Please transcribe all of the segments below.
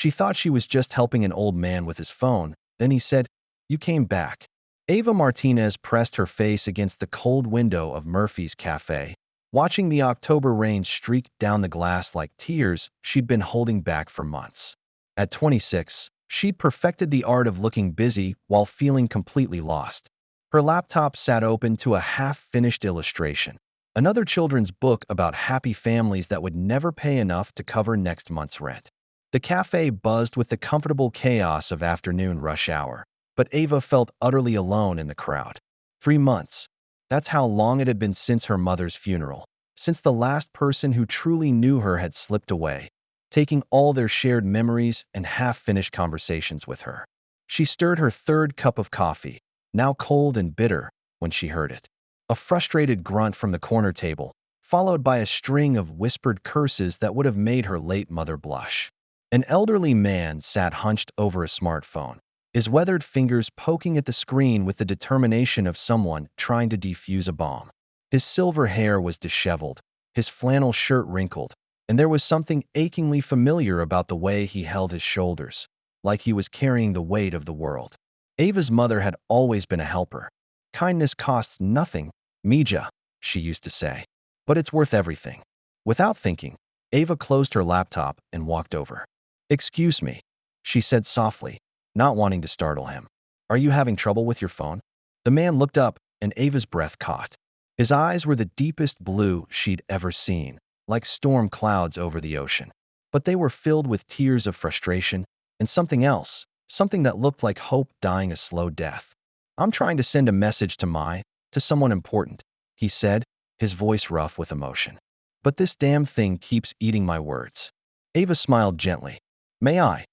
She thought she was just helping an old man with his phone. Then he said, "You came back." Ava Martinez pressed her face against the cold window of Murphy's Cafe. Watching the October rain streak down the glass like tears she'd been holding back for months. At 26, she'd perfected the art of looking busy while feeling completely lost. Her laptop sat open to a half-finished illustration. Another children's book about happy families that would never pay enough to cover next month's rent. The cafe buzzed with the comfortable chaos of afternoon rush hour, but Ava felt utterly alone in the crowd. 3 months. That's how long it had been since her mother's funeral, since the last person who truly knew her had slipped away, taking all their shared memories and half-finished conversations with her. She stirred her third cup of coffee, now cold and bitter, when she heard it. A frustrated grunt from the corner table, followed by a string of whispered curses that would have made her late mother blush. An elderly man sat hunched over a smartphone, his weathered fingers poking at the screen with the determination of someone trying to defuse a bomb. His silver hair was disheveled, his flannel shirt wrinkled, and there was something achingly familiar about the way he held his shoulders, like he was carrying the weight of the world. Ava's mother had always been a helper. "Kindness costs nothing, Mija," she used to say, "but it's worth everything." Without thinking, Ava closed her laptop and walked over. "Excuse me," she said softly, not wanting to startle him. "Are you having trouble with your phone?" The man looked up, and Ava's breath caught. His eyes were the deepest blue she'd ever seen, like storm clouds over the ocean. But they were filled with tears of frustration and something else, something that looked like hope dying a slow death. "I'm trying to send a message to someone important," he said, his voice rough with emotion. "But this damn thing keeps eating my words." Ava smiled gently. "May I?"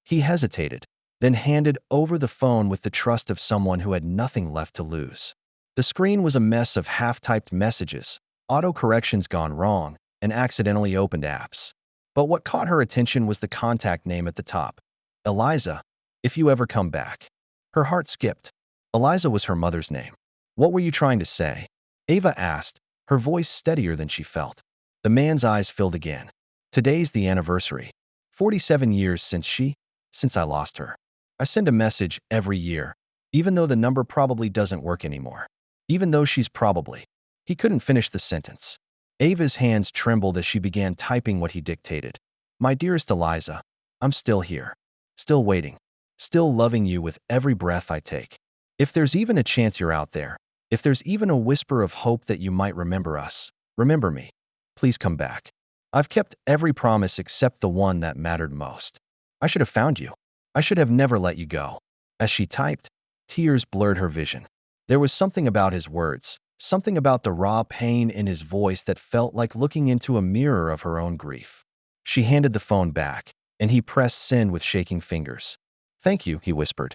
He hesitated, then handed over the phone with the trust of someone who had nothing left to lose. The screen was a mess of half-typed messages, auto-corrections gone wrong, and accidentally opened apps. But what caught her attention was the contact name at the top. "Eliza, if you ever come back." Her heart skipped. Eliza was her mother's name. "What were you trying to say?" Ava asked, her voice steadier than she felt. The man's eyes filled again. "Today's the anniversary. 47 years since I lost her. I send a message every year, even though the number probably doesn't work anymore. Even though she's probably." He couldn't finish the sentence. Ava's hands trembled as she began typing what he dictated. "My dearest Eliza, I'm still here. Still waiting. Still loving you with every breath I take. If there's even a chance you're out there, if there's even a whisper of hope that you might remember us, remember me. Please come back. I've kept every promise except the one that mattered most. I should have found you. I should have never let you go." As she typed, tears blurred her vision. There was something about his words, something about the raw pain in his voice that felt like looking into a mirror of her own grief. She handed the phone back, and he pressed send with shaking fingers. "Thank you," he whispered.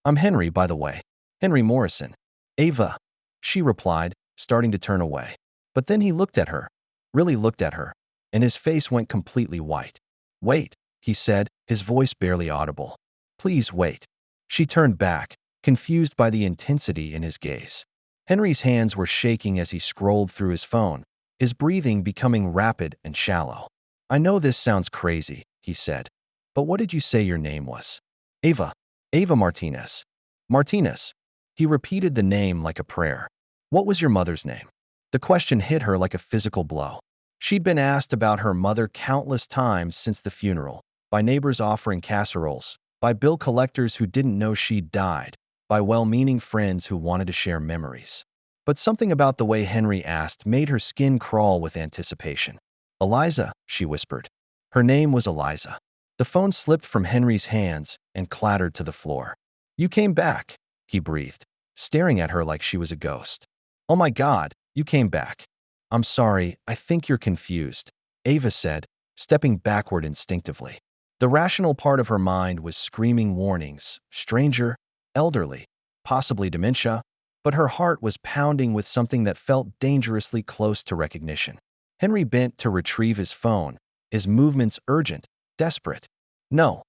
"I'm Henry, by the way. Henry Morrison." "Ava," she replied, starting to turn away. But then he looked at her, really looked at her, and his face went completely white. "Wait," he said, his voice barely audible. "Please wait." She turned back, confused by the intensity in his gaze. Henry's hands were shaking as he scrolled through his phone, his breathing becoming rapid and shallow. "I know this sounds crazy," he said, "but what did you say your name was?" "Ava. Ava Martinez." "Martinez." He repeated the name like a prayer. "What was your mother's name?" The question hit her like a physical blow. She'd been asked about her mother countless times since the funeral, by neighbors offering casseroles, by bill collectors who didn't know she'd died, by well-meaning friends who wanted to share memories. But something about the way Henry asked made her skin crawl with anticipation. "Eliza," she whispered. Her name was Eliza. The phone slipped from Henry's hands and clattered to the floor. "You came back," he breathed, staring at her like she was a ghost. "Oh my God, you came back." "I'm sorry, I think you're confused," Ava said, stepping backward instinctively. The rational part of her mind was screaming warnings, stranger, elderly, possibly dementia, but her heart was pounding with something that felt dangerously close to recognition. Henry bent to retrieve his phone, his movements urgent, desperate. No,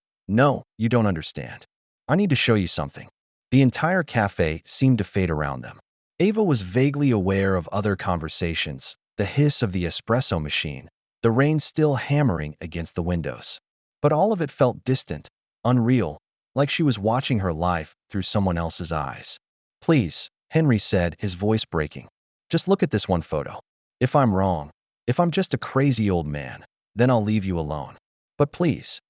you don't understand. I need to show you something." The entire cafe seemed to fade around them. Ava was vaguely aware of other conversations, the hiss of the espresso machine, the rain still hammering against the windows. But all of it felt distant, unreal, like she was watching her life through someone else's eyes. Please, Henry said, his voice breaking. Just look at this one photo. If I'm wrong, if I'm just a crazy old man, then I'll leave you alone. But please.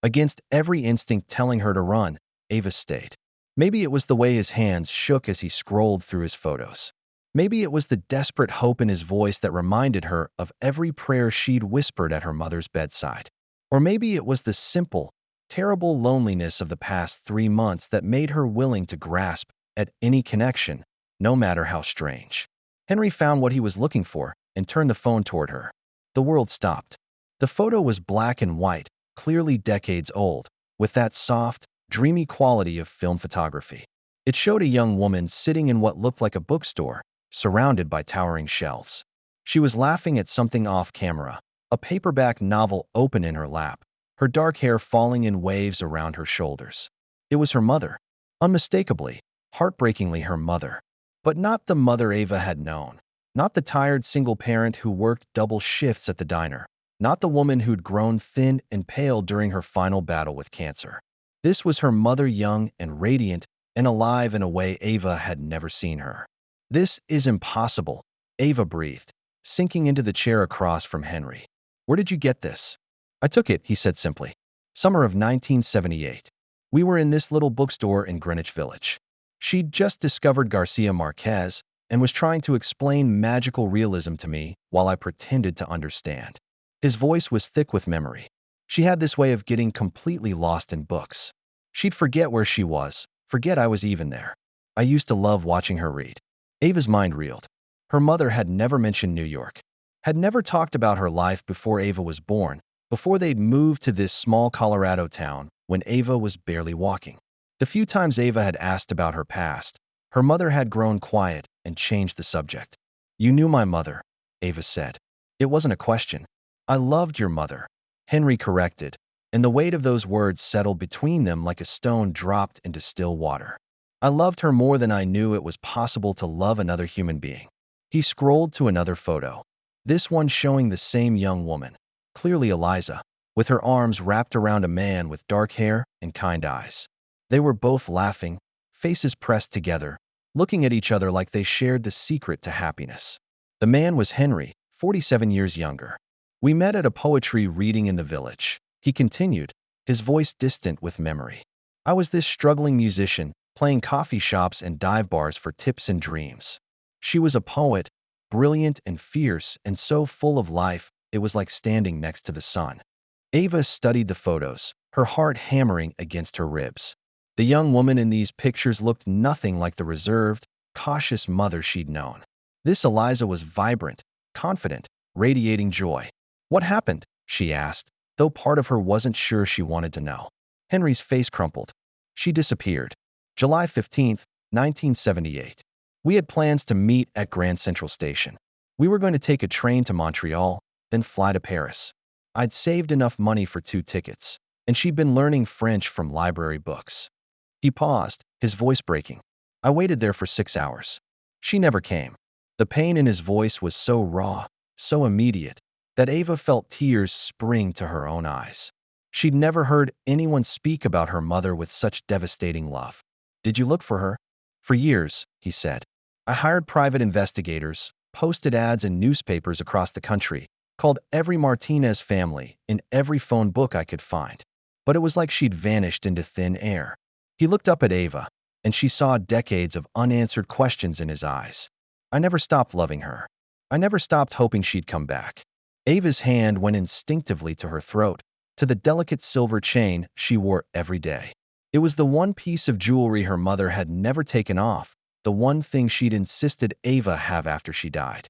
Against every instinct telling her to run, Ava stayed. Maybe it was the way his hands shook as he scrolled through his photos. Maybe it was the desperate hope in his voice that reminded her of every prayer she'd whispered at her mother's bedside. Or maybe it was the simple, terrible loneliness of the past 3 months that made her willing to grasp at any connection, no matter how strange. Henry found what he was looking for and turned the phone toward her. The world stopped. The photo was black and white, clearly decades old, with that soft, dreamy quality of film photography. It showed a young woman sitting in what looked like a bookstore, surrounded by towering shelves. She was laughing at something off camera, a paperback novel open in her lap, her dark hair falling in waves around her shoulders. It was her mother. Unmistakably, heartbreakingly her mother. But not the mother Ava had known. Not the tired single parent who worked double shifts at the diner. Not the woman who'd grown thin and pale during her final battle with cancer. This was her mother, young and radiant and alive in a way Ava had never seen her. This is impossible, Ava breathed, sinking into the chair across from Henry. Where did you get this? I took it, he said simply. Summer of 1978. We were in this little bookstore in Greenwich Village. She'd just discovered Garcia Marquez and was trying to explain magical realism to me while I pretended to understand. His voice was thick with memory. She had this way of getting completely lost in books. She'd forget where she was, forget I was even there. I used to love watching her read. Ava's mind reeled. Her mother had never mentioned New York, had never talked about her life before Ava was born, before they'd moved to this small Colorado town when Ava was barely walking. The few times Ava had asked about her past, her mother had grown quiet and changed the subject. You knew my mother, Ava said. It wasn't a question. I loved your mother, Henry corrected, and the weight of those words settled between them like a stone dropped into still water. I loved her more than I knew it was possible to love another human being. He scrolled to another photo, this one showing the same young woman, clearly Eliza, with her arms wrapped around a man with dark hair and kind eyes. They were both laughing, faces pressed together, looking at each other like they shared the secret to happiness. The man was Henry, 47 years younger. We met at a poetry reading in the village, he continued, his voice distant with memory. I was this struggling musician, playing coffee shops and dive bars for tips and dreams. She was a poet, brilliant and fierce and so full of life, it was like standing next to the sun. Ava studied the photos, her heart hammering against her ribs. The young woman in these pictures looked nothing like the reserved, cautious mother she'd known. This Eliza was vibrant, confident, radiating joy. What happened? She asked, though part of her wasn't sure she wanted to know. Henry's face crumpled. She disappeared. July 15th, 1978. We had plans to meet at Grand Central Station. We were going to take a train to Montreal, then fly to Paris. I'd saved enough money for 2 tickets, and she'd been learning French from library books. He paused, his voice breaking. I waited there for 6 hours. She never came. The pain in his voice was so raw, so immediate, that Ava felt tears spring to her own eyes. She'd never heard anyone speak about her mother with such devastating love. Did you look for her? For years, he said. I hired private investigators, posted ads in newspapers across the country, called every Martinez family in every phone book I could find. But it was like she'd vanished into thin air. He looked up at Ava, and she saw decades of unanswered questions in his eyes. I never stopped loving her. I never stopped hoping she'd come back. Ava's hand went instinctively to her throat, to the delicate silver chain she wore every day. It was the one piece of jewelry her mother had never taken off, the one thing she'd insisted Ava have after she died.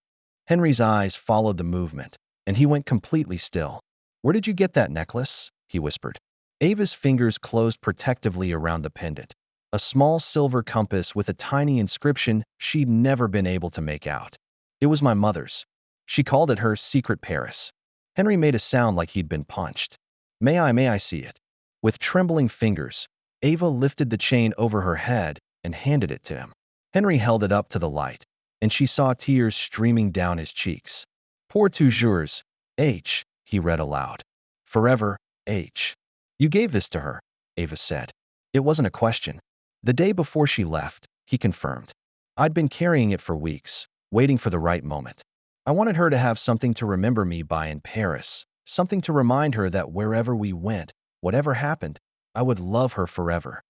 Henry's eyes followed the movement, and he went completely still. Where did you get that necklace? He whispered. Ava's fingers closed protectively around the pendant, a small silver compass with a tiny inscription she'd never been able to make out. It was my mother's. She called it her secret Paris. Henry made a sound like he'd been punched. May I see it? With trembling fingers, Ava lifted the chain over her head and handed it to him. Henry held it up to the light, and she saw tears streaming down his cheeks. Pour toujours, H, he read aloud. Forever, H. You gave this to her, Ava said. It wasn't a question. The day before she left, he confirmed. I'd been carrying it for weeks, waiting for the right moment. I wanted her to have something to remember me by in Paris, something to remind her that wherever we went, whatever happened, I would love her forever.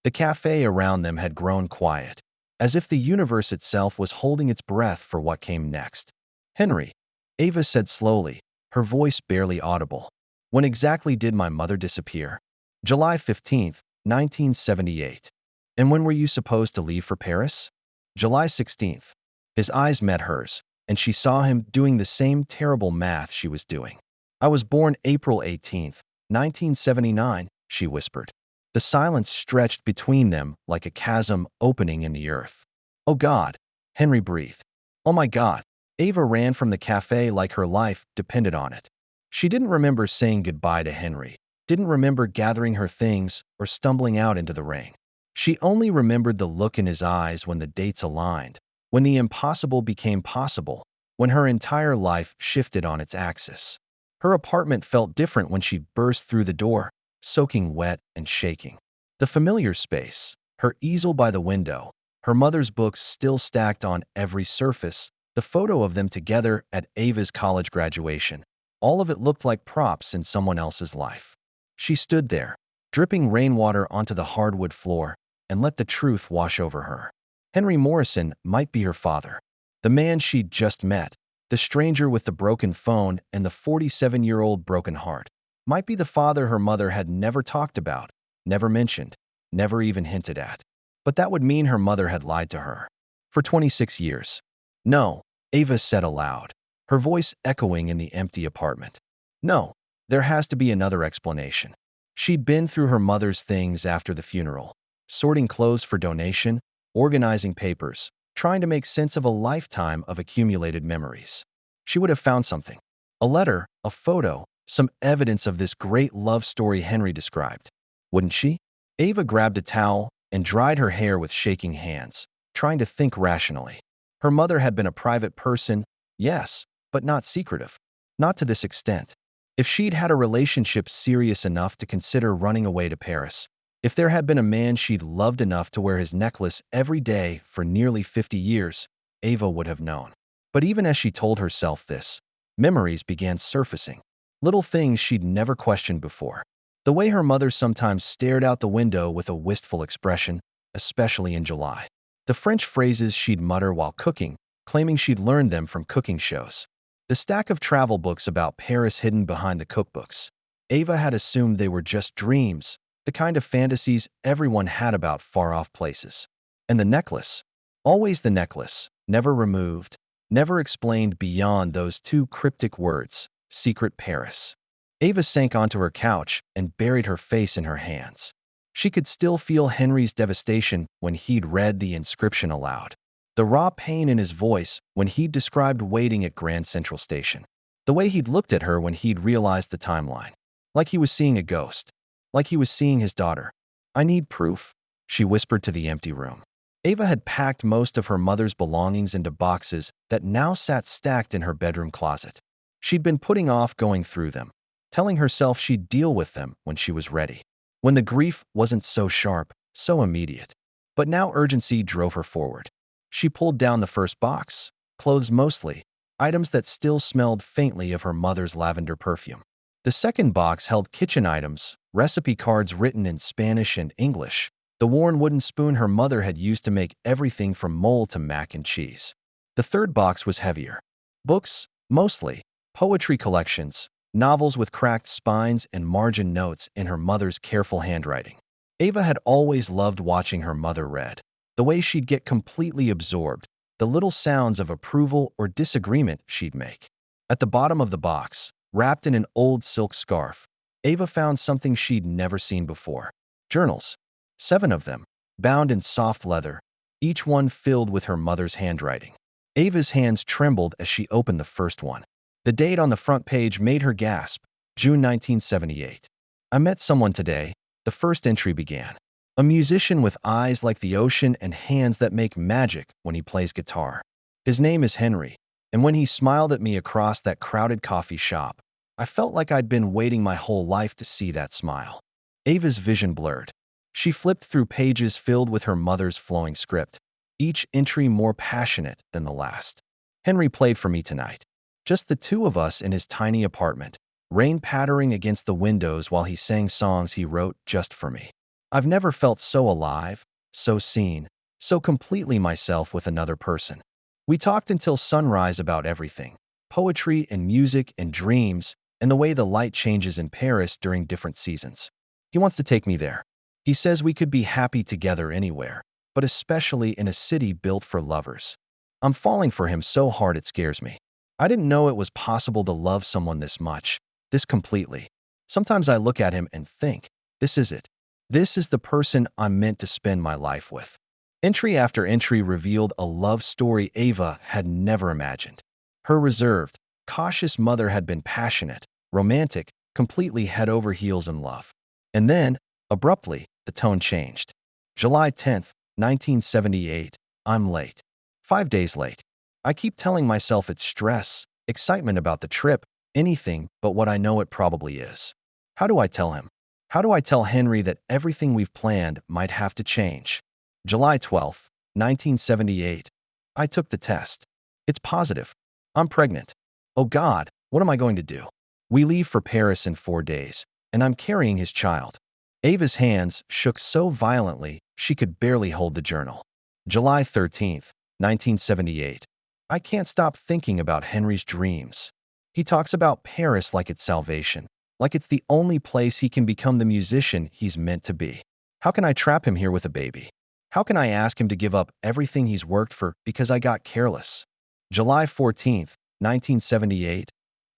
The cafe around them had grown quiet, as if the universe itself was holding its breath for what came next. Henry, Ava said slowly, her voice barely audible. When exactly did my mother disappear? July 15th, 1978. And when were you supposed to leave for Paris? July 16th. His eyes met hers, and she saw him doing the same terrible math she was doing. I was born April 18th, 1979, she whispered. The silence stretched between them like a chasm opening in the earth. Oh God, Henry breathed. Oh my God. Ava ran from the cafe like her life depended on it. She didn't remember saying goodbye to Henry, didn't remember gathering her things or stumbling out into the rain. She only remembered the look in his eyes when the dates aligned, when the impossible became possible, when her entire life shifted on its axis. Her apartment felt different when she burst through the door, soaking wet and shaking. The familiar space, her easel by the window, her mother's books still stacked on every surface, the photo of them together at Ava's college graduation. All of it looked like props in someone else's life. She stood there, dripping rainwater onto the hardwood floor, and let the truth wash over her. Henry Morrison might be her father. The man she'd just met, the stranger with the broken phone and the 47-year-old broken heart, might be the father her mother had never talked about, never mentioned, never even hinted at. But that would mean her mother had lied to her. For 26 years. No, Ava said aloud, her voice echoing in the empty apartment. No, there has to be another explanation. She'd been through her mother's things after the funeral, sorting clothes for donation, organizing papers, trying to make sense of a lifetime of accumulated memories. She would have found something. A letter, a photo, some evidence of this great love story Henry described. Wouldn't she? Ava grabbed a towel and dried her hair with shaking hands, trying to think rationally. Her mother had been a private person, yes, but not secretive. Not to this extent. If she'd had a relationship serious enough to consider running away to Paris, if there had been a man she'd loved enough to wear his necklace every day for nearly 50 years, Ava would have known. But even as she told herself this, memories began surfacing. Little things she'd never questioned before. The way her mother sometimes stared out the window with a wistful expression, especially in July. The French phrases she'd mutter while cooking, claiming she'd learned them from cooking shows. The stack of travel books about Paris hidden behind the cookbooks. Ava had assumed they were just dreams, the kind of fantasies everyone had about far-off places. And the necklace, always the necklace, never removed, never explained beyond those two cryptic words, secret Paris. Ava sank onto her couch and buried her face in her hands. She could still feel Henry's devastation when he'd read the inscription aloud. The raw pain in his voice when he'd described waiting at Grand Central Station. The way he'd looked at her when he'd realized the timeline. Like he was seeing a ghost. Like he was seeing his daughter. I need proof, she whispered to the empty room. Ava had packed most of her mother's belongings into boxes that now sat stacked in her bedroom closet. She'd been putting off going through them, telling herself she'd deal with them when she was ready. When the grief wasn't so sharp, so immediate. But now urgency drove her forward. She pulled down the first box, clothes mostly, items that still smelled faintly of her mother's lavender perfume. The second box held kitchen items, recipe cards written in Spanish and English, the worn wooden spoon her mother had used to make everything from mole to mac and cheese. The third box was heavier. Books, mostly, poetry collections, novels with cracked spines and margin notes in her mother's careful handwriting. Ava had always loved watching her mother read. The way she'd get completely absorbed, the little sounds of approval or disagreement she'd make. At the bottom of the box, wrapped in an old silk scarf, Ava found something she'd never seen before. Journals. 7 of them, bound in soft leather, each one filled with her mother's handwriting. Ava's hands trembled as she opened the first one. The date on the front page made her gasp, June 1978. I met someone today, the first entry began. A musician with eyes like the ocean and hands that make magic when he plays guitar. His name is Henry, and when he smiled at me across that crowded coffee shop, I felt like I'd been waiting my whole life to see that smile. Ava's vision blurred. She flipped through pages filled with her mother's flowing script, each entry more passionate than the last. Henry played for me tonight. Just the two of us in his tiny apartment, rain pattering against the windows while he sang songs he wrote just for me. I've never felt so alive, so seen, so completely myself with another person. We talked until sunrise about everything: poetry and music and dreams, and the way the light changes in Paris during different seasons. He wants to take me there. He says we could be happy together anywhere, but especially in a city built for lovers. I'm falling for him so hard it scares me. I didn't know it was possible to love someone this much, this completely. Sometimes I look at him and think, this is it. This is the person I'm meant to spend my life with. Entry after entry revealed a love story Ava had never imagined. Her reserved, cautious mother had been passionate, romantic, completely head over heels in love. And then, abruptly, the tone changed. July 10th, 1978. I'm late. 5 days late. I keep telling myself it's stress, excitement about the trip, anything but what I know it probably is. How do I tell him? How do I tell Henry that everything we've planned might have to change? July 12th, 1978. I took the test. It's positive. I'm pregnant. Oh God, what am I going to do? We leave for Paris in 4 days, and I'm carrying his child. Ava's hands shook so violently she could barely hold the journal. July 13th, 1978. I can't stop thinking about Henry's dreams. He talks about Paris like it's salvation, like it's the only place he can become the musician he's meant to be. How can I trap him here with a baby? How can I ask him to give up everything he's worked for because I got careless? July 14th, 1978.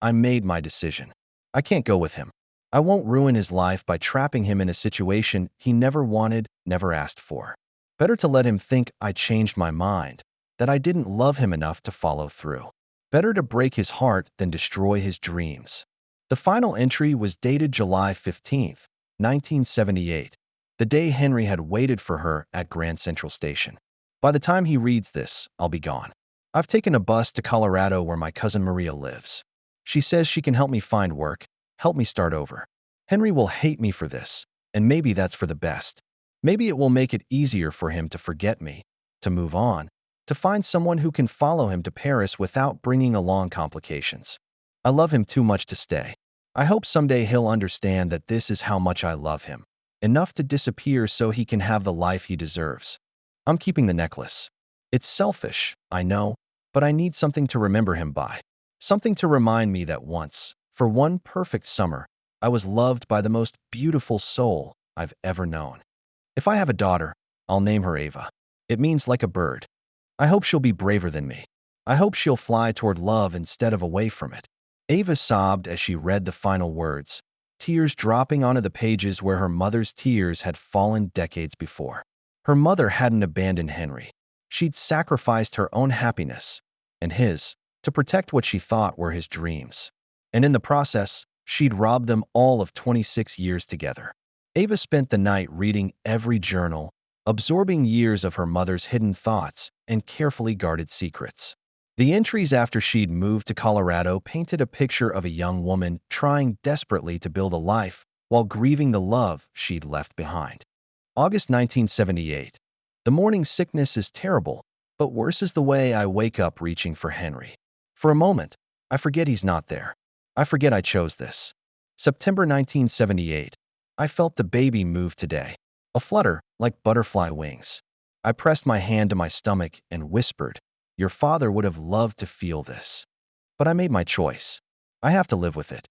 I made my decision. I can't go with him. I won't ruin his life by trapping him in a situation he never wanted, never asked for. Better to let him think I changed my mind, that I didn't love him enough to follow through. Better to break his heart than destroy his dreams. The final entry was dated July 15th, 1978, the day Henry had waited for her at Grand Central Station. By the time he reads this, I'll be gone. I've taken a bus to Colorado where my cousin Maria lives. She says she can help me find work, help me start over. Henry will hate me for this, and maybe that's for the best. Maybe it will make it easier for him to forget me, to move on, to find someone who can follow him to Paris without bringing along complications. I love him too much to stay. I hope someday he'll understand that this is how much I love him, enough to disappear so he can have the life he deserves. I'm keeping the necklace. It's selfish, I know, but I need something to remember him by. Something to remind me that once, for one perfect summer, I was loved by the most beautiful soul I've ever known. If I have a daughter, I'll name her Ava. It means like a bird. I hope she'll be braver than me. I hope she'll fly toward love instead of away from it. Ava sobbed as she read the final words, tears dropping onto the pages where her mother's tears had fallen decades before. Her mother hadn't abandoned Henry. She'd sacrificed her own happiness and his to protect what she thought were his dreams. And in the process, she'd robbed them all of 26 years together. Ava spent the night reading every journal, absorbing years of her mother's hidden thoughts and carefully guarded secrets. The entries after she'd moved to Colorado painted a picture of a young woman trying desperately to build a life while grieving the love she'd left behind. August 1978. The morning sickness is terrible, but worse is the way I wake up reaching for Henry. For a moment, I forget he's not there. I forget I chose this. September 1978. I felt the baby move today, a flutter like butterfly wings. I pressed my hand to my stomach and whispered, "Your father would have loved to feel this." But I made my choice. I have to live with it.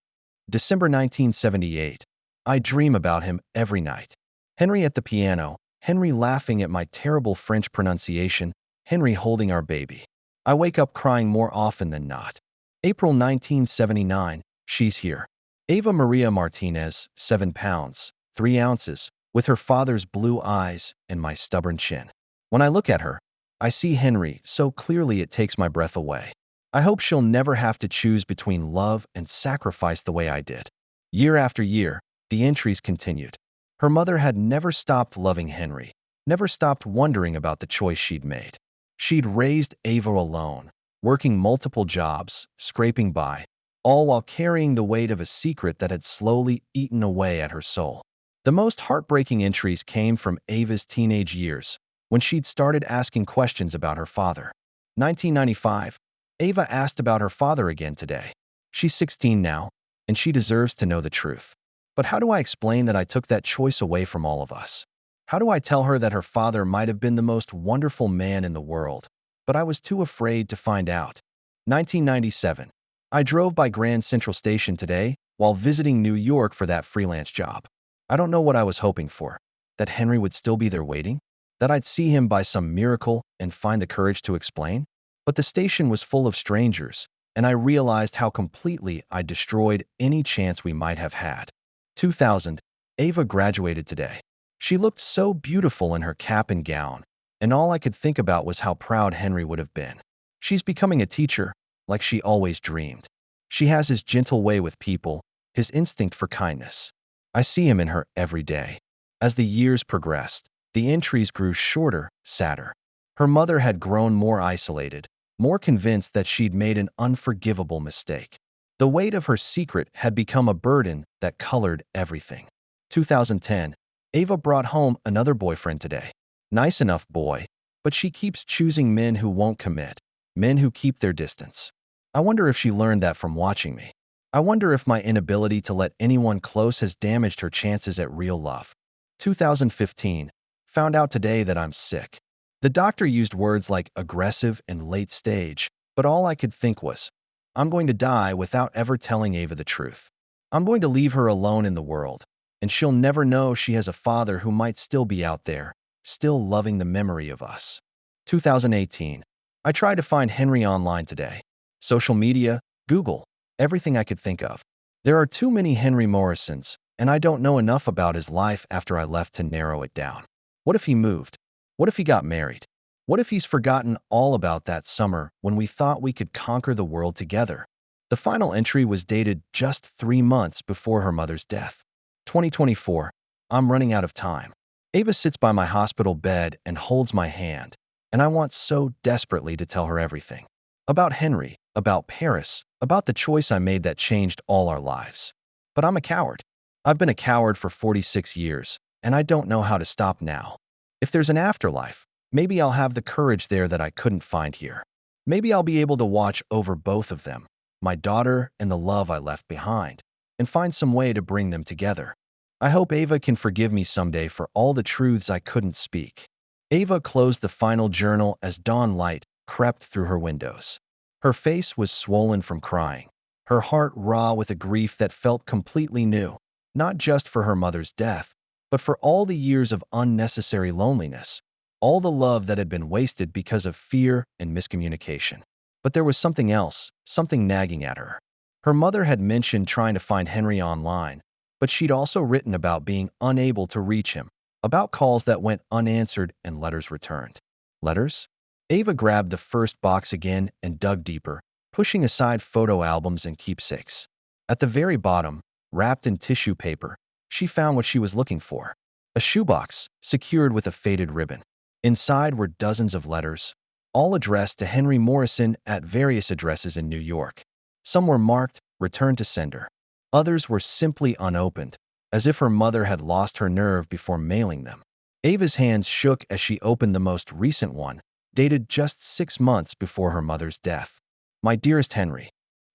December 1978. I dream about him every night. Henry at the piano, Henry laughing at my terrible French pronunciation, Henry holding our baby. I wake up crying more often than not. April 1979. She's here. Ava Maria Martinez, 7 pounds, 3 ounces, with her father's blue eyes and my stubborn chin. When I look at her, I see Henry so clearly it takes my breath away. I hope she'll never have to choose between love and sacrifice the way I did. Year after year, the entries continued. Her mother had never stopped loving Henry, never stopped wondering about the choice she'd made. She'd raised Ava alone, working multiple jobs, scraping by, all while carrying the weight of a secret that had slowly eaten away at her soul. The most heartbreaking entries came from Ava's teenage years, when she'd started asking questions about her father. 1995. Ava asked about her father again today. She's 16 now, and she deserves to know the truth. But how do I explain that I took that choice away from all of us? How do I tell her that her father might have been the most wonderful man in the world, but I was too afraid to find out? 1997. I drove by Grand Central Station today while visiting New York for that freelance job. I don't know what I was hoping for. That Henry would still be there waiting? That I'd see him by some miracle and find the courage to explain? But the station was full of strangers, and I realized how completely I destroyed any chance we might have had. 2000. Ava graduated today. She looked so beautiful in her cap and gown, and all I could think about was how proud Henry would have been. She's becoming a teacher, like she always dreamed. She has his gentle way with people, his instinct for kindness. I see him in her every day. As the years progressed, the entries grew shorter, sadder. Her mother had grown more isolated, more convinced that she'd made an unforgivable mistake. The weight of her secret had become a burden that colored everything. 2010. Ava brought home another boyfriend today. Nice enough boy, but she keeps choosing men who won't commit, men who keep their distance. I wonder if she learned that from watching me. I wonder if my inability to let anyone close has damaged her chances at real love. 2015. Found out today that I'm sick. The doctor used words like aggressive and late stage, but all I could think was, I'm going to die without ever telling Ava the truth. I'm going to leave her alone in the world, and she'll never know she has a father who might still be out there, still loving the memory of us. 2018. I tried to find Henry online today. Social media, Google, everything I could think of. There are too many Henry Morrisons, and I don't know enough about his life after I left to narrow it down. What if he moved? What if he got married? What if he's forgotten all about that summer when we thought we could conquer the world together? The final entry was dated just 3 months before her mother's death. 2024. I'm running out of time. Ava sits by my hospital bed and holds my hand, and I want so desperately to tell her everything. About Henry, about Paris, about the choice I made that changed all our lives. But I'm a coward. I've been a coward for 46 years, and I don't know how to stop now. If there's an afterlife, maybe I'll have the courage there that I couldn't find here. Maybe I'll be able to watch over both of them, my daughter and the love I left behind, and find some way to bring them together. I hope Ava can forgive me someday for all the truths I couldn't speak. Ava closed the final journal as dawn light crept through her windows. Her face was swollen from crying, her heart raw with a grief that felt completely new, not just for her mother's death, but for all the years of unnecessary loneliness, all the love that had been wasted because of fear and miscommunication. But there was something else, something nagging at her. Her mother had mentioned trying to find Henry online, but she'd also written about being unable to reach him, about calls that went unanswered and letters returned. Letters? Ava grabbed the first box again and dug deeper, pushing aside photo albums and keepsakes. At the very bottom, wrapped in tissue paper, she found what she was looking for: a shoebox secured with a faded ribbon. Inside were dozens of letters, all addressed to Henry Morrison at various addresses in New York. Some were marked "Return to Sender." Others were simply unopened, as if her mother had lost her nerve before mailing them. Ava's hands shook as she opened the most recent one, dated just 6 months before her mother's death. My dearest Henry,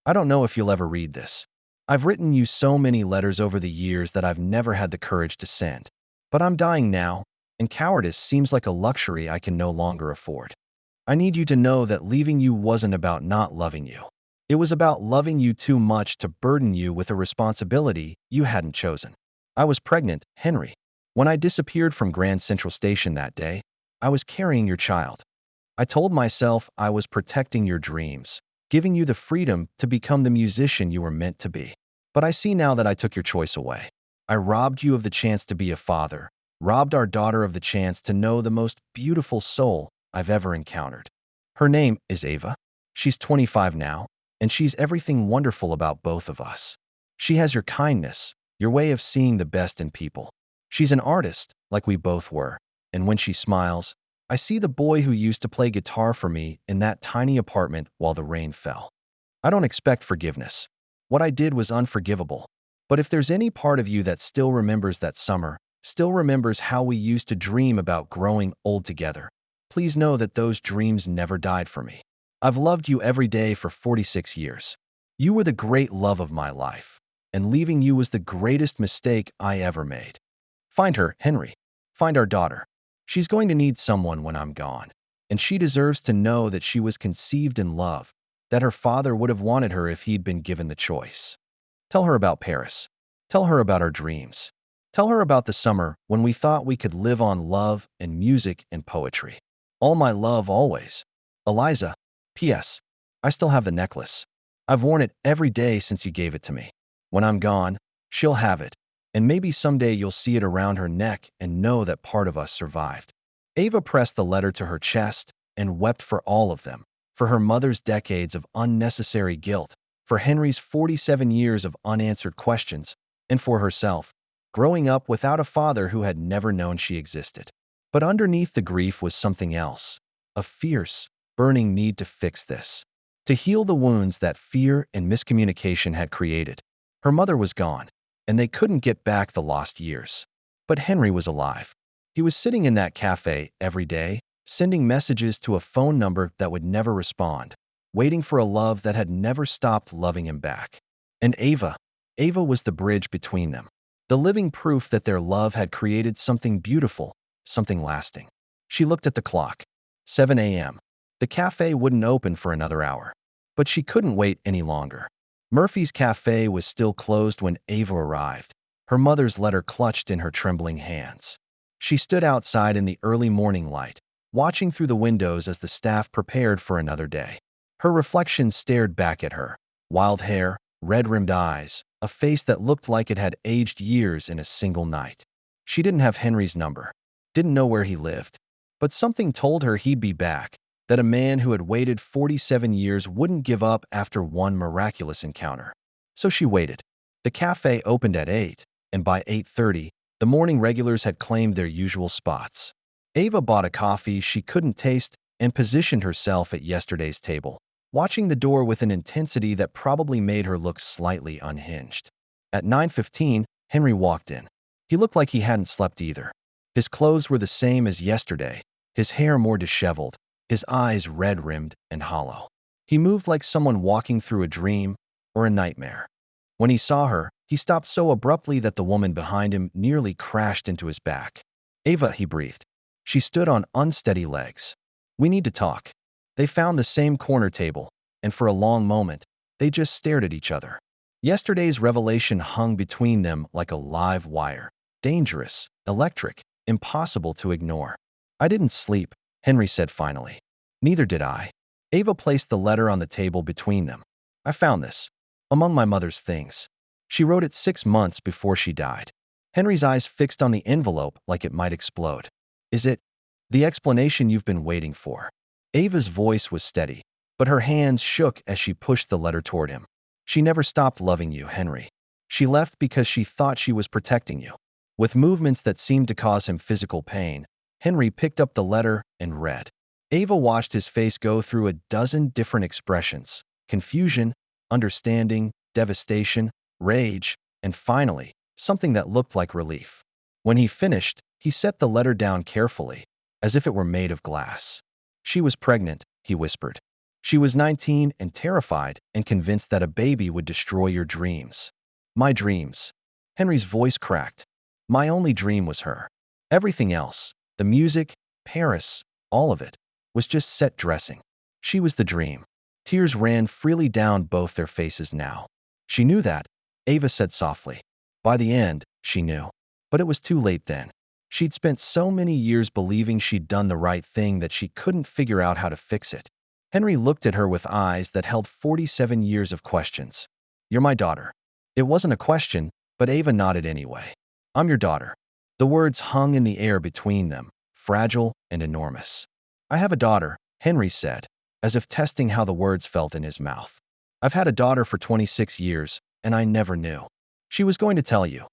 I don't know if you'll ever read this. I've written you so many letters over the years that I've never had the courage to send. But I'm dying now, and cowardice seems like a luxury I can no longer afford. I need you to know that leaving you wasn't about not loving you. It was about loving you too much to burden you with a responsibility you hadn't chosen. I was pregnant, Henry. When I disappeared from Grand Central Station that day, I was carrying your child. I told myself I was protecting your dreams, giving you the freedom to become the musician you were meant to be. But I see now that I took your choice away. I robbed you of the chance to be a father, robbed our daughter of the chance to know the most beautiful soul I've ever encountered. Her name is Ava. She's 25 now, and she's everything wonderful about both of us. She has your kindness, your way of seeing the best in people. She's an artist, like we both were, and when she smiles, I see the boy who used to play guitar for me in that tiny apartment while the rain fell. I don't expect forgiveness. What I did was unforgivable, But if there's any part of you that still remembers that summer, still remembers how we used to dream about growing old together, please know that those dreams never died for me. I've loved you every day for 46 years. You were the great love of my life, and leaving you was the greatest mistake I ever made. Find her, Henry. Find our daughter. She's going to need someone when I'm gone, and she deserves to know that she was conceived in love, that her father would have wanted her if he'd been given the choice. Tell her about Paris. Tell her about our dreams. Tell her about the summer when we thought we could live on love and music and poetry. All my love always. Eliza. P.S. I still have the necklace. I've worn it every day since you gave it to me. When I'm gone, she'll have it, and maybe someday you'll see it around her neck and know that part of us survived. Ava pressed the letter to her chest and wept for all of them, for her mother's decades of unnecessary guilt, for Henry's 47 years of unanswered questions, and for herself, growing up without a father who had never known she existed. But underneath the grief was something else, a fierce, burning need to fix this, to heal the wounds that fear and miscommunication had created. Her mother was gone, and they couldn't get back the lost years. But Henry was alive. He was sitting in that cafe every day, sending messages to a phone number that would never respond, waiting for a love that had never stopped loving him back. And Ava was the bridge between them, the living proof that their love had created something beautiful, something lasting. She looked at the clock. 7 a.m. The cafe wouldn't open for another hour. But she couldn't wait any longer. Murphy's Cafe was still closed when Ava arrived, her mother's letter clutched in her trembling hands. She stood outside in the early morning light, watching through the windows as the staff prepared for another day. Her reflection stared back at her. Wild hair, red-rimmed eyes, a face that looked like it had aged years in a single night. She didn't have Henry's number, didn't know where he lived, but something told her he'd be back, that a man who had waited 47 years wouldn't give up after one miraculous encounter. So she waited. The cafe opened at 8, and by 8:30, the morning regulars had claimed their usual spots. Ava bought a coffee she couldn't taste and positioned herself at yesterday's table, watching the door with an intensity that probably made her look slightly unhinged. At 9:15, Henry walked in. He looked like he hadn't slept either. His clothes were the same as yesterday, his hair more disheveled, his eyes red-rimmed and hollow. He moved like someone walking through a dream or a nightmare. When he saw her, he stopped so abruptly that the woman behind him nearly crashed into his back. "Ava," he breathed. She stood on unsteady legs. "We need to talk." They found the same corner table, and for a long moment, they just stared at each other. Yesterday's revelation hung between them like a live wire, dangerous, electric, impossible to ignore. "I didn't sleep," Henry said finally. "Neither did I." Ava placed the letter on the table between them. "I found this, among my mother's things. She wrote it 6 months before she died." Henry's eyes fixed on the envelope like it might explode. "Is it the explanation you've been waiting for?" Ava's voice was steady, but her hands shook as she pushed the letter toward him. "She never stopped loving you, Henry. She left because she thought she was protecting you." With movements that seemed to cause him physical pain, Henry picked up the letter and read. Ava watched his face go through a dozen different expressions: confusion, understanding, devastation, rage, and finally, something that looked like relief. When he finished, he set the letter down carefully, as if it were made of glass. "She was pregnant," he whispered. "She was 19 and terrified and convinced that a baby would destroy your dreams." "My dreams." Henry's voice cracked. "My only dream was her. Everything else, the music, Paris, all of it, was just set dressing. She was the dream." Tears ran freely down both their faces now. "She knew that," Ava said softly. "By the end, she knew. But it was too late then. She'd spent so many years believing she'd done the right thing that she couldn't figure out how to fix it." Henry looked at her with eyes that held 47 years of questions. "You're my daughter." It wasn't a question, but Ava nodded anyway. "I'm your daughter." The words hung in the air between them, fragile and enormous. "I have a daughter," Henry said, as if testing how the words felt in his mouth. "I've had a daughter for 26 years, and I never knew." "She was going to tell you,"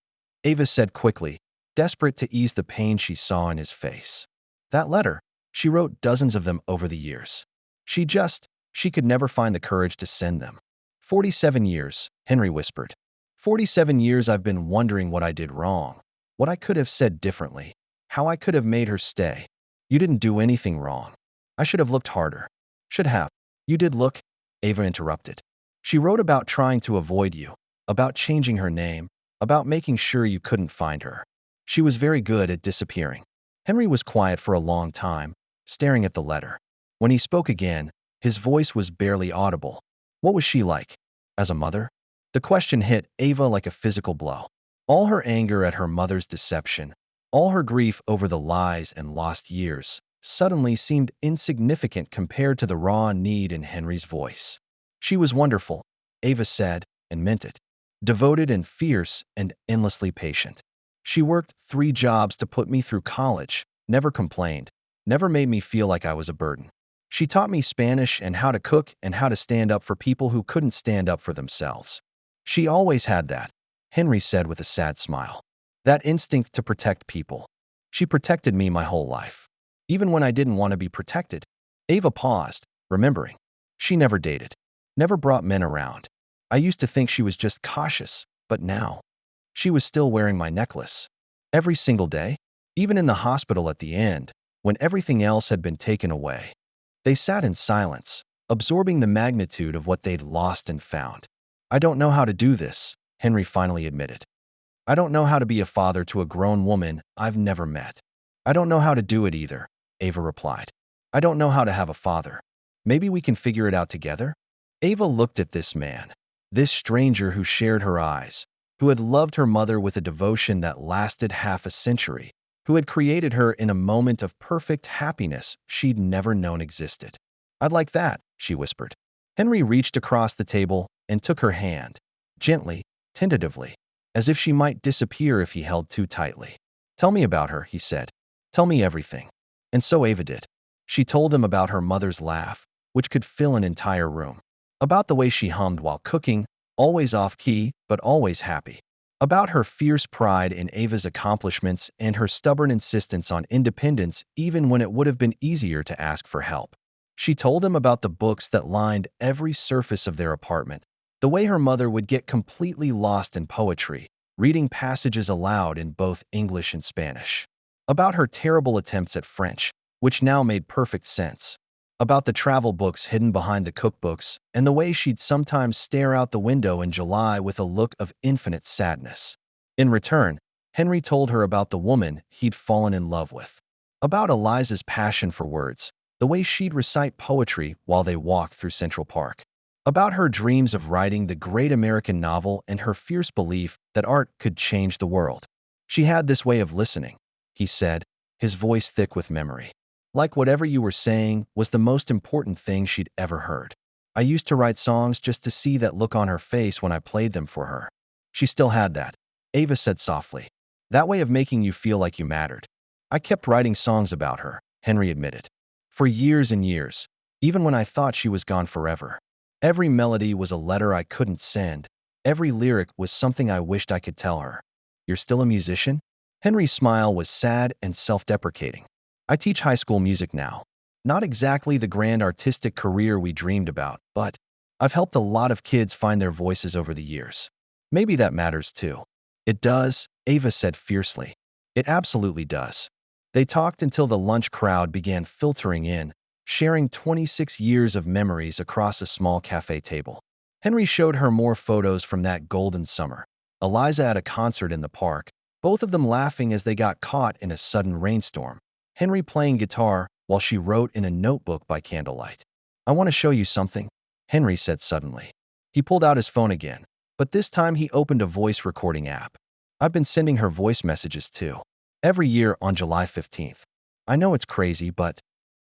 Ava said quickly, desperate to ease the pain she saw in his face. "That letter, she wrote dozens of them over the years. She could never find the courage to send them." 47 years, Henry whispered. 47 years I've been wondering what I did wrong, what I could have said differently, how I could have made her stay. You didn't do anything wrong. I should have looked harder. Should have. You did look, Ava interrupted. She wrote about trying to avoid you, about changing her name, about making sure you couldn't find her. She was very good at disappearing. Henry was quiet for a long time, staring at the letter. When he spoke again, his voice was barely audible. What was she like? As a mother? The question hit Ava like a physical blow. All her anger at her mother's deception, all her grief over the lies and lost years, suddenly seemed insignificant compared to the raw need in Henry's voice. She was wonderful, Ava said, and meant it. Devoted and fierce and endlessly patient. She worked 3 jobs to put me through college, never complained, never made me feel like I was a burden. She taught me Spanish and how to cook and how to stand up for people who couldn't stand up for themselves. She always had that, Henry said with a sad smile. That instinct to protect people. She protected me my whole life. Even when I didn't want to be protected. Ava paused, remembering. She never dated. Never brought men around. I used to think she was just cautious, but now. She was still wearing my necklace. Every single day, even in the hospital at the end, when everything else had been taken away. They sat in silence, absorbing the magnitude of what they'd lost and found. I don't know how to do this, Henry finally admitted. I don't know how to be a father to a grown woman I've never met. I don't know how to do it either, Ava replied. I don't know how to have a father. Maybe we can figure it out together? Ava looked at this man, this stranger who shared her eyes, who had loved her mother with a devotion that lasted half a century, who had created her in a moment of perfect happiness she'd never known existed. I'd like that, she whispered. Henry reached across the table and took her hand, gently, tentatively, as if she might disappear if he held too tightly. Tell me about her, he said. Tell me everything. And so Ava did. She told him about her mother's laugh, which could fill an entire room. About the way she hummed while cooking, always off-key, but always happy. About her fierce pride in Ava's accomplishments and her stubborn insistence on independence even when it would have been easier to ask for help. She told him about the books that lined every surface of their apartment, the way her mother would get completely lost in poetry, reading passages aloud in both English and Spanish. About her terrible attempts at French, which now made perfect sense. About the travel books hidden behind the cookbooks, and the way she'd sometimes stare out the window in July with a look of infinite sadness. In return, Henry told her about the woman he'd fallen in love with. About Eliza's passion for words, the way she'd recite poetry while they walked through Central Park. About her dreams of writing the great American novel and her fierce belief that art could change the world. She had this way of listening, he said, his voice thick with memory. Like whatever you were saying was the most important thing she'd ever heard. I used to write songs just to see that look on her face when I played them for her. She still had that, Ava said softly. That way of making you feel like you mattered. I kept writing songs about her, Henry admitted. For years and years, even when I thought she was gone forever. Every melody was a letter I couldn't send. Every lyric was something I wished I could tell her. You're still a musician? Henry's smile was sad and self-deprecating. I teach high school music now. Not exactly the grand artistic career we dreamed about, but I've helped a lot of kids find their voices over the years. Maybe that matters too. It does, Ava said fiercely. It absolutely does. They talked until the lunch crowd began filtering in, sharing 26 years of memories across a small cafe table. Henry showed her more photos from that golden summer. Eliza at a concert in the park, both of them laughing as they got caught in a sudden rainstorm. Henry playing guitar while she wrote in a notebook by candlelight. I want to show you something, Henry said suddenly. He pulled out his phone again, but this time he opened a voice recording app. I've been sending her voice messages too. Every year on July 15th. I know it's crazy, but…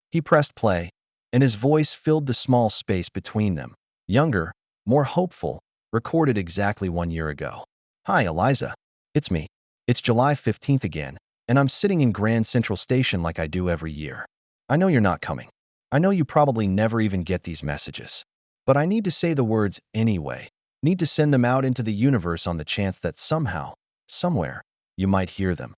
He pressed play, and his voice filled the small space between them. Younger, more hopeful, recorded exactly 1 year ago. Hi, Eliza. It's me. It's July 15th again, and I'm sitting in Grand Central Station like I do every year. I know you're not coming. I know you probably never even get these messages. But I need to say the words anyway. Need to send them out into the universe on the chance that somehow, somewhere, you might hear them.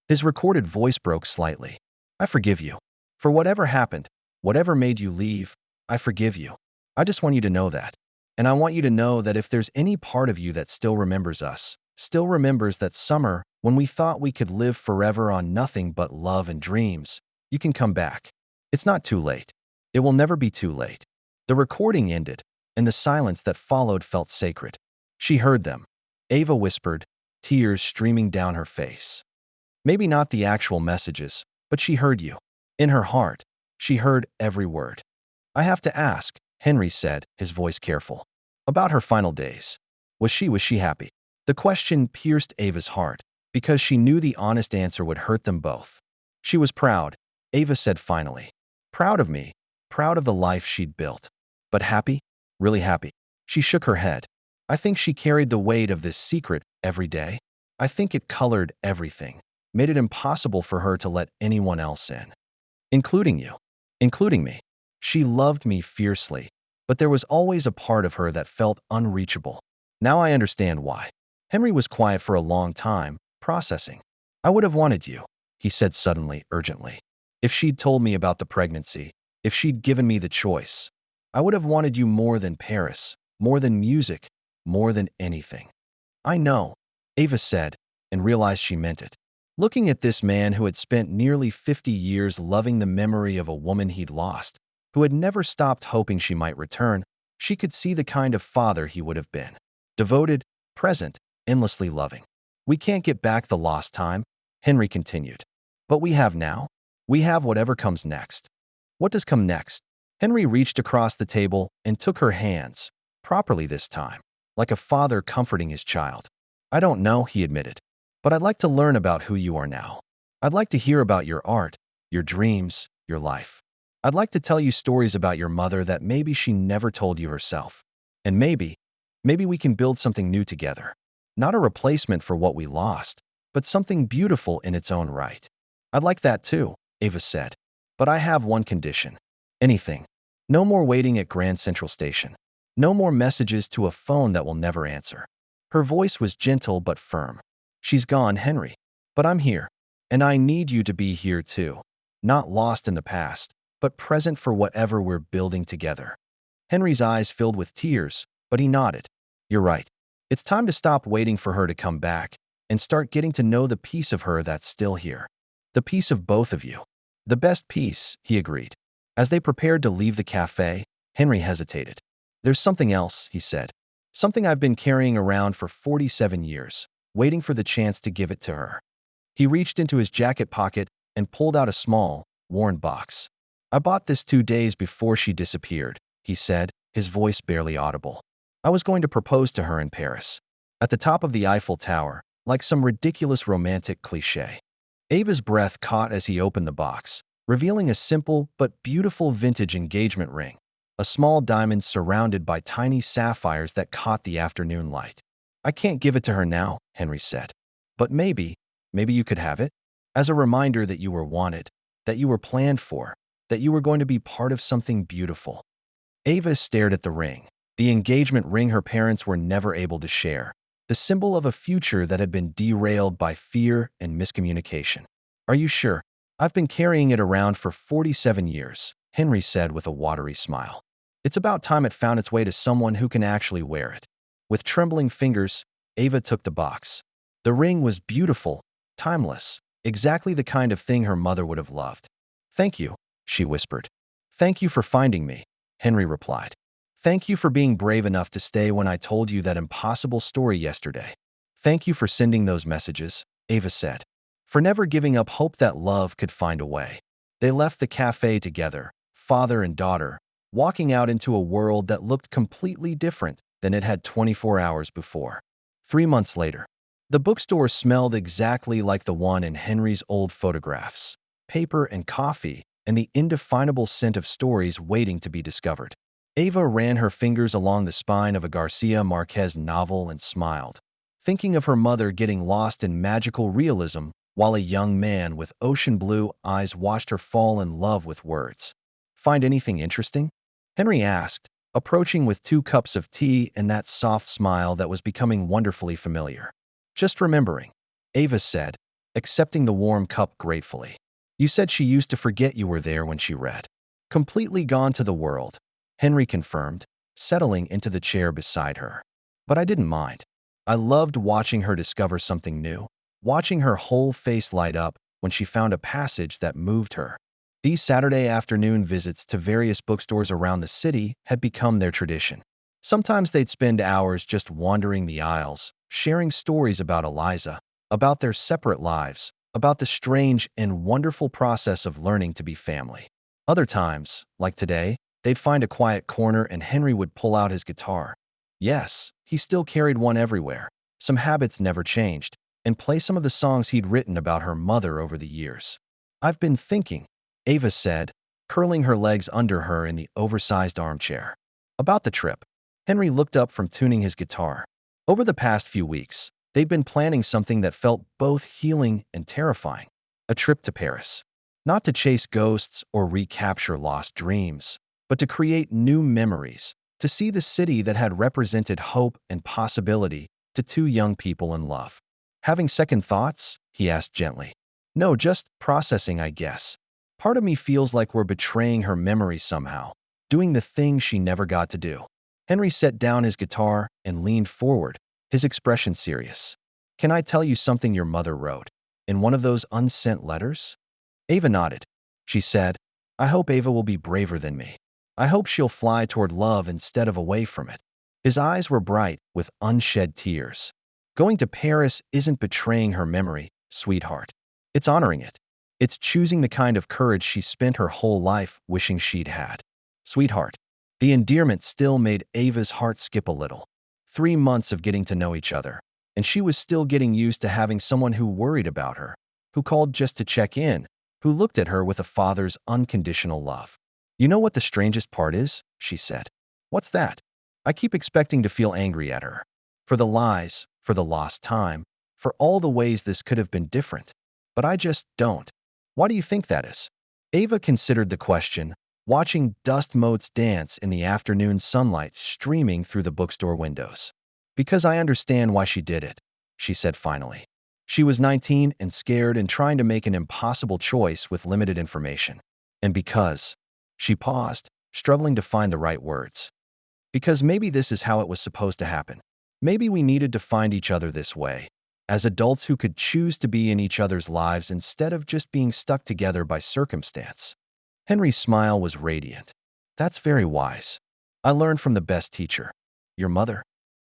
His recorded voice broke slightly. I forgive you. For whatever happened, whatever made you leave, I forgive you. I just want you to know that. And I want you to know that if there's any part of you that still remembers us, still remembers that summer when we thought we could live forever on nothing but love and dreams, you can come back. It's not too late. It will never be too late. The recording ended, and the silence that followed felt sacred. She heard them. Ava whispered, tears streaming down her face. Maybe not the actual messages, but she heard you. In her heart, she heard every word. I have to ask, Henry said, his voice careful. About her final days. Was she happy? The question pierced Ava's heart, because she knew the honest answer would hurt them both. She was proud, Ava said finally. Proud of me, proud of the life she'd built. But happy? Really happy? She shook her head. I think she carried the weight of this secret every day. I think it colored everything, made it impossible for her to let anyone else in. Including you. Including me. She loved me fiercely, but there was always a part of her that felt unreachable. Now I understand why. Henry was quiet for a long time, processing. I would have wanted you, he said suddenly, urgently. If she'd told me about the pregnancy, if she'd given me the choice, I would have wanted you more than Paris, more than music, more than anything. I know, Ava said, and realized she meant it. Looking at this man who had spent nearly 50 years loving the memory of a woman he'd lost, who had never stopped hoping she might return, she could see the kind of father he would have been. Devoted, present, endlessly loving. We can't get back the lost time, Henry continued. But we have now. We have whatever comes next. What does come next? Henry reached across the table and took her hands, properly this time, like a father comforting his child. I don't know, he admitted, but I'd like to learn about who you are now. I'd like to hear about your art, your dreams, your life. I'd like to tell you stories about your mother that maybe she never told you herself. And maybe we can build something new together. Not a replacement for what we lost, but something beautiful in its own right. I'd like that too, Ava said. But I have one condition. Anything. No more waiting at Grand Central Station. No more messages to a phone that will never answer. Her voice was gentle but firm. She's gone, Henry. But I'm here. And I need you to be here too. Not lost in the past, but present for whatever we're building together. Henry's eyes filled with tears, but he nodded. You're right. It's time to stop waiting for her to come back and start getting to know the piece of her that's still here. The piece of both of you. The best piece, he agreed. As they prepared to leave the cafe, Henry hesitated. There's something else, he said. Something I've been carrying around for 47 years, waiting for the chance to give it to her. He reached into his jacket pocket and pulled out a small, worn box. I bought this 2 days before she disappeared, he said, his voice barely audible. I was going to propose to her in Paris, at the top of the Eiffel Tower, like some ridiculous romantic cliché. Ava's breath caught as he opened the box, revealing a simple but beautiful vintage engagement ring, a small diamond surrounded by tiny sapphires that caught the afternoon light. I can't give it to her now, Henry said. But maybe you could have it, as a reminder that you were wanted, that you were planned for, that you were going to be part of something beautiful. Ava stared at the ring, the engagement ring her parents were never able to share, the symbol of a future that had been derailed by fear and miscommunication. Are you sure? I've been carrying it around for 47 years, Henry said with a watery smile. It's about time it found its way to someone who can actually wear it. With trembling fingers, Ava took the box. The ring was beautiful, timeless, exactly the kind of thing her mother would have loved. Thank you, she whispered. Thank you for finding me, Henry replied. Thank you for being brave enough to stay when I told you that impossible story yesterday. Thank you for sending those messages, Ava said. For never giving up hope that love could find a way. They left the cafe together, father and daughter, walking out into a world that looked completely different than it had 24 hours before. 3 months later, the bookstore smelled exactly like the one in Henry's old photographs. Paper and coffee, and the indefinable scent of stories waiting to be discovered. Ava ran her fingers along the spine of a Garcia Marquez novel and smiled, thinking of her mother getting lost in magical realism while a young man with ocean blue eyes watched her fall in love with words. Find anything interesting? Henry asked, approaching with 2 cups of tea and that soft smile that was becoming wonderfully familiar. Just remembering, Ava said, accepting the warm cup gratefully. You said she used to forget you were there when she read. Completely gone to the world, Henry confirmed. settling into the chair beside her. But I didn't mind. I loved watching her discover something new, watching her whole face light up when she found a passage that moved her. These Saturday afternoon visits to various bookstores around the city had become their tradition. Sometimes they'd spend hours just wandering the aisles, sharing stories about Eliza, about their separate lives, about the strange and wonderful process of learning to be family. Other times, like today, they'd find a quiet corner and Henry would pull out his guitar. Yes, he still carried one everywhere. Some habits never changed, and play some of the songs he'd written about her mother over the years. "I've been thinking," Ava said, curling her legs under her in the oversized armchair. About the trip. Henry looked up from tuning his guitar. Over the past few weeks, they'd been planning something that felt both healing and terrifying. A trip to Paris. Not to chase ghosts or recapture lost dreams, but to create new memories, to see the city that had represented hope and possibility to two young people in love. "Having second thoughts?" he asked gently. "No, just processing, I guess. Part of me feels like we're betraying her memory somehow, doing the thing she never got to do." Henry set down his guitar and leaned forward, his expression serious. "Can I tell you something your mother wrote? In one of those unsent letters?" Ava nodded. She said, "I hope Ava will be braver than me. I hope she'll fly toward love instead of away from it." His eyes were bright with unshed tears. "Going to Paris isn't betraying her memory, sweetheart. It's honoring it. It's choosing the kind of courage she spent her whole life wishing she'd had." Sweetheart. The endearment still made Ava's heart skip a little. 3 months of getting to know each other, and she was still getting used to having someone who worried about her, who called just to check in, who looked at her with a father's unconditional love. "You know what the strangest part is?" she said. "What's that?" "I keep expecting to feel angry at her. For the lies, for the lost time, for all the ways this could have been different. But I just don't." "Why do you think that is?" Ava considered the question, watching dust motes dance in the afternoon sunlight streaming through the bookstore windows. "Because I understand why she did it," she said finally. She was 19 and scared and trying to make an impossible choice with limited information. And because, she paused, struggling to find the right words. "Because maybe this is how it was supposed to happen. Maybe we needed to find each other this way, as adults who could choose to be in each other's lives instead of just being stuck together by circumstance." Henry's smile was radiant. "That's very wise. I learned from the best teacher. Your mother?"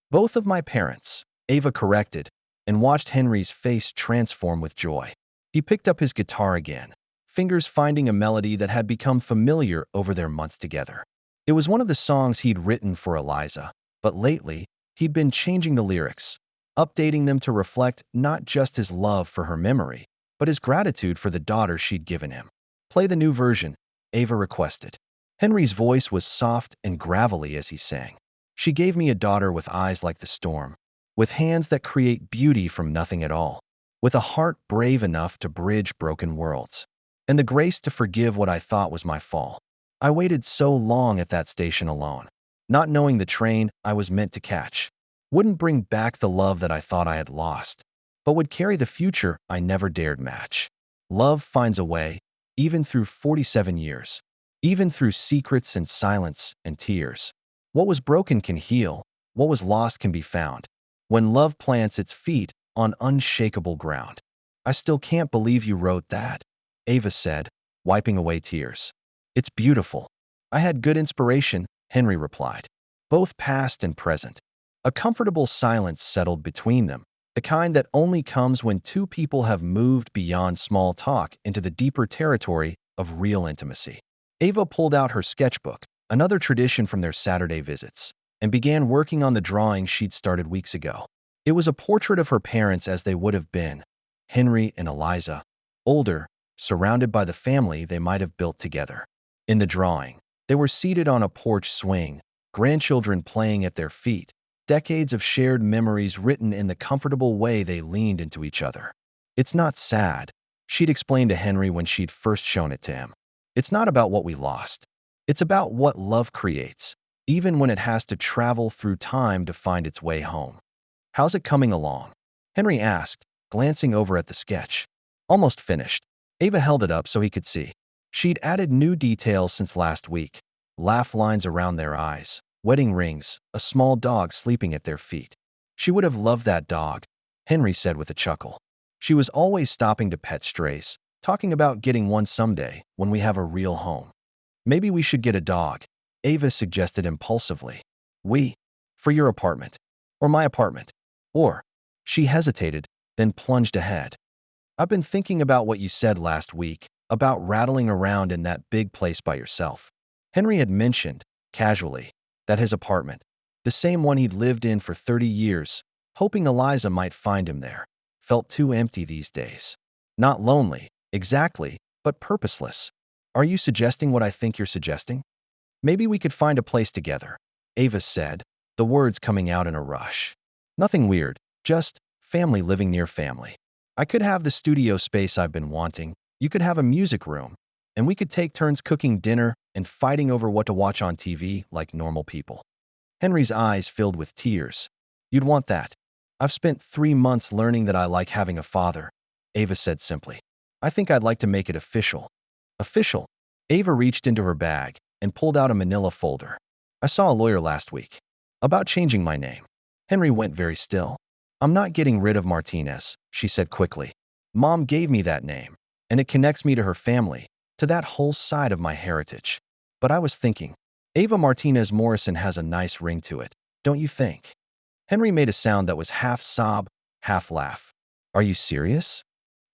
"Both of my parents," Ava corrected, and watched Henry's face transform with joy. He picked up his guitar again, fingers finding a melody that had become familiar over their months together. It was one of the songs he'd written for Eliza, but lately, he'd been changing the lyrics, updating them to reflect not just his love for her memory, but his gratitude for the daughter she'd given him. "Play the new version," Ava requested. Henry's voice was soft and gravelly as he sang. "She gave me a daughter with eyes like the storm, with hands that create beauty from nothing at all, with a heart brave enough to bridge broken worlds, and the grace to forgive what I thought was my fault. I waited so long at that station alone, not knowing the train I was meant to catch wouldn't bring back the love that I thought I had lost, but would carry the future I never dared match. Love finds a way, even through 47 years, even through secrets and silence and tears. What was broken can heal, what was lost can be found, when love plants its feet on unshakable ground." "I still can't believe you wrote that," Ava said, wiping away tears. "It's beautiful." "I had good inspiration," Henry replied, both past and present. A comfortable silence settled between them, the kind that only comes when two people have moved beyond small talk into the deeper territory of real intimacy. Ava pulled out her sketchbook, another tradition from their Saturday visits, and began working on the drawing she'd started weeks ago. It was a portrait of her parents as they would have been, Henry and Eliza, older, surrounded by the family they might have built together. In the drawing, they were seated on a porch swing, grandchildren playing at their feet, decades of shared memories written in the comfortable way they leaned into each other. "It's not sad," she'd explained to Henry when she'd first shown it to him. "It's not about what we lost. It's about what love creates, even when it has to travel through time to find its way home." "How's it coming along?" Henry asked, glancing over at the sketch. "Almost finished." Ava held it up so he could see. She'd added new details since last week, laugh lines around their eyes, wedding rings, a small dog sleeping at their feet. She would have loved that dog, Henry said with a chuckle. She was always stopping to pet strays, talking about getting one someday when we have a real home. Maybe we should get a dog, Ava suggested impulsively. We? For your apartment. Or my apartment. Or. She hesitated, then plunged ahead. I've been thinking about what you said last week, about rattling around in that big place by yourself. Henry had mentioned, casually, that his apartment, the same one he'd lived in for 30 years, hoping Eliza might find him there, felt too empty these days. Not lonely, exactly, but purposeless. Are you suggesting what I think you're suggesting? Maybe we could find a place together, Ava said, the words coming out in a rush. Nothing weird, just family living near family. I could have the studio space I've been wanting, you could have a music room, and we could take turns cooking dinner and fighting over what to watch on TV like normal people. Henry's eyes filled with tears. You'd want that. I've spent 3 months learning that I like having a father, Ava said simply. I think I'd like to make it official. Official? Ava reached into her bag and pulled out a manila folder. I saw a lawyer last week. About changing my name. Henry went very still. I'm not getting rid of Martinez, she said quickly. Mom gave me that name, and it connects me to her family, to that whole side of my heritage. But I was thinking, Ava Martinez Morrison has a nice ring to it, don't you think? Henry made a sound that was half sob, half laugh. Are you serious?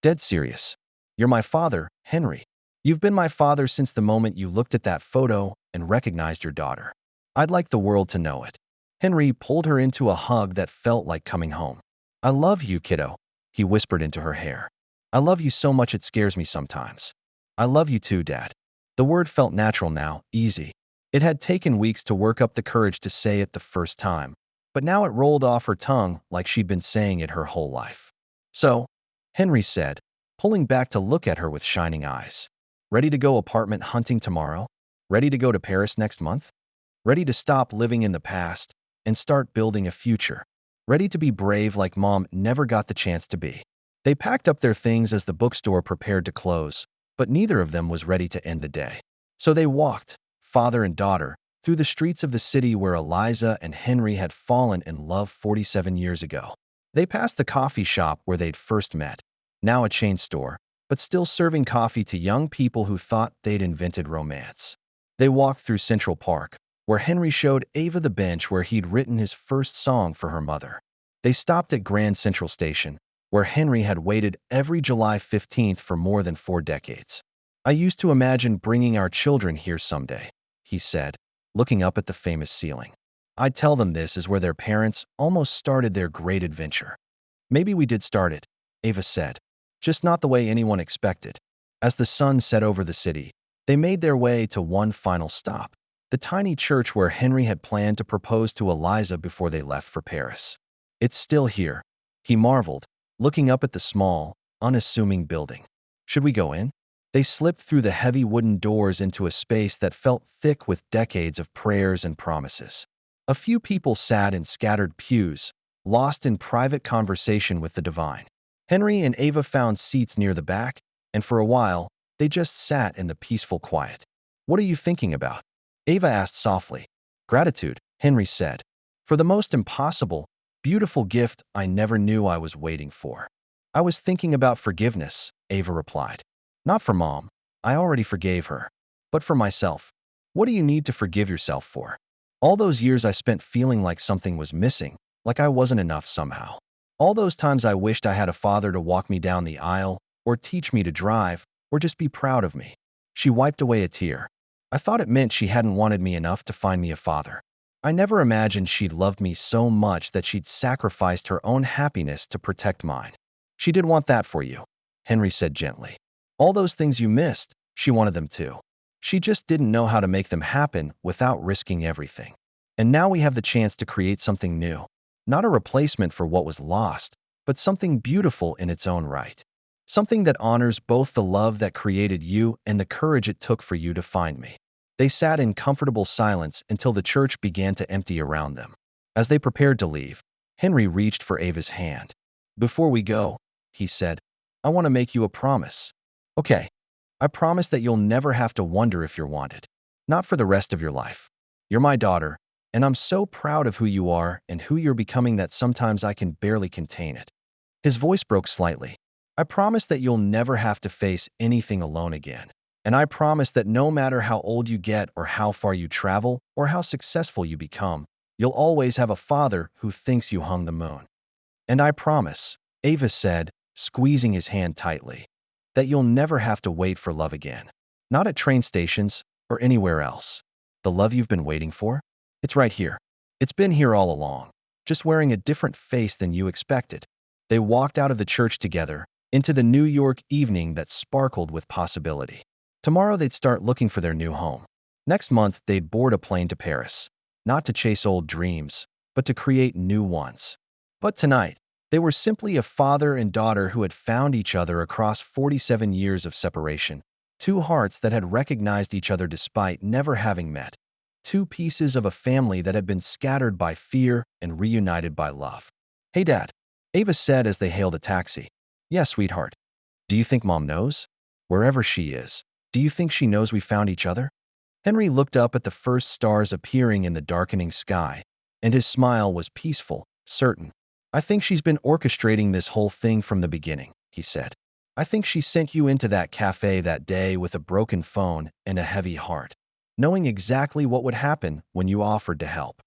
Dead serious. You're my father, Henry. You've been my father since the moment you looked at that photo and recognized your daughter. I'd like the world to know it. Henry pulled her into a hug that felt like coming home. I love you, kiddo, he whispered into her hair. I love you so much it scares me sometimes. I love you too, Dad. The word felt natural now, easy. It had taken weeks to work up the courage to say it the first time, but now it rolled off her tongue like she'd been saying it her whole life. So, Henry said, pulling back to look at her with shining eyes. Ready to go apartment hunting tomorrow? Ready to go to Paris next month? Ready to stop living in the past and start building a future? Ready to be brave like Mom never got the chance to be? They packed up their things as the bookstore prepared to close, but neither of them was ready to end the day. So they walked, father and daughter, through the streets of the city where Eliza and Henry had fallen in love 47 years ago. They passed the coffee shop where they'd first met, now a chain store, but still serving coffee to young people who thought they'd invented romance. They walked through Central Park, where Henry showed Ava the bench where he'd written his first song for her mother. They stopped at Grand Central Station, where Henry had waited every July 15th for more than 4 decades. I used to imagine bringing our children here someday, he said, looking up at the famous ceiling. I'd tell them this is where their parents almost started their great adventure. Maybe we did start it, Ava said, just not the way anyone expected. As the sun set over the city, they made their way to one final stop, the tiny church where Henry had planned to propose to Eliza before they left for Paris. It's still here, he marveled, looking up at the small, unassuming building. Should we go in? They slipped through the heavy wooden doors into a space that felt thick with decades of prayers and promises. A few people sat in scattered pews, lost in private conversation with the divine. Henry and Ava found seats near the back, and for a while, they just sat in the peaceful quiet. What are you thinking about? Ava asked softly. Gratitude, Henry said, for the most impossible, beautiful gift I never knew I was waiting for. I was thinking about forgiveness, Ava replied. Not for Mom. I already forgave her. But for myself. What do you need to forgive yourself for? All those years I spent feeling like something was missing, like I wasn't enough somehow. All those times I wished I had a father to walk me down the aisle, or teach me to drive, or just be proud of me. She wiped away a tear. I thought it meant she hadn't wanted me enough to find me a father. I never imagined she'd loved me so much that she'd sacrificed her own happiness to protect mine. She did want that for you, Henry said gently. All those things you missed, she wanted them too. She just didn't know how to make them happen without risking everything. And now we have the chance to create something new. Not a replacement for what was lost, but something beautiful in its own right. Something that honors both the love that created you and the courage it took for you to find me. They sat in comfortable silence until the church began to empty around them. As they prepared to leave, Henry reached for Ava's hand. Before we go, he said, I want to make you a promise. Okay, I promise that you'll never have to wonder if you're wanted. Not for the rest of your life. You're my daughter, And I'm so proud of who you are and who you're becoming that sometimes I can barely contain it." His voice broke slightly. "I promise that you'll never have to face anything alone again. And I promise that no matter how old you get or how far you travel or how successful you become, you'll always have a father who thinks you hung the moon. And I promise," Ava said, squeezing his hand tightly, "that you'll never have to wait for love again. Not at train stations or anywhere else. The love you've been waiting for? It's right here. It's been here all along, just wearing a different face than you expected." They walked out of the church together, into the New York evening that sparkled with possibility. Tomorrow they'd start looking for their new home. Next month they'd board a plane to Paris, not to chase old dreams, but to create new ones. But tonight, they were simply a father and daughter who had found each other across 47 years of separation. Two hearts that had recognized each other despite never having met. Two pieces of a family that had been scattered by fear and reunited by love. "Hey, Dad," Ava said as they hailed a taxi. "Yeah, sweetheart. Do you think Mom knows? Wherever she is, do you think she knows we found each other?" Henry looked up at the first stars appearing in the darkening sky, and his smile was peaceful, certain. "I think she's been orchestrating this whole thing from the beginning," he said. "I think she sent you into that cafe that day with a broken phone and a heavy heart, knowing exactly what would happen when you offered to help.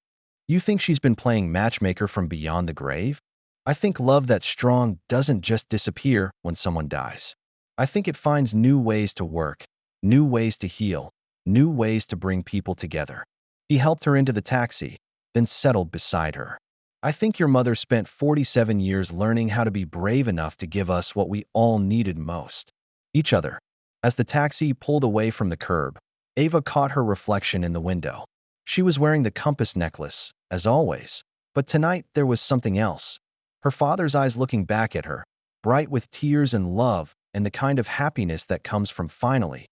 You think she's been playing matchmaker from beyond the grave? I think love that's strong doesn't just disappear when someone dies. I think it finds new ways to work, new ways to heal, new ways to bring people together." He helped her into the taxi, then settled beside her. "I think your mother spent 47 years learning how to be brave enough to give us what we all needed most: each other." As the taxi pulled away from the curb, Ava caught her reflection in the window. She was wearing the compass necklace, as always, but tonight there was something else. Her father's eyes looking back at her, bright with tears and love and the kind of happiness that comes from finally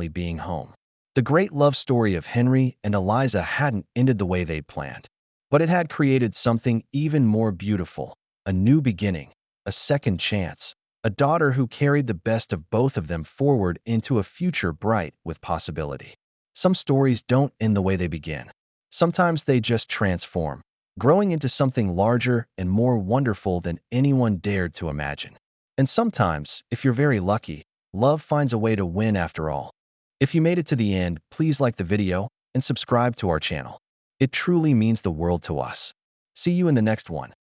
being home. The great love story of Henry and Eliza hadn't ended the way they'd planned, but it had created something even more beautiful: a new beginning, a second chance, a daughter who carried the best of both of them forward into a future bright with possibility. Some stories don't end the way they begin. Sometimes they just transform, growing into something larger and more wonderful than anyone dared to imagine. And sometimes, if you're very lucky, love finds a way to win after all. If you made it to the end, please like the video and subscribe to our channel. It truly means the world to us. See you in the next one.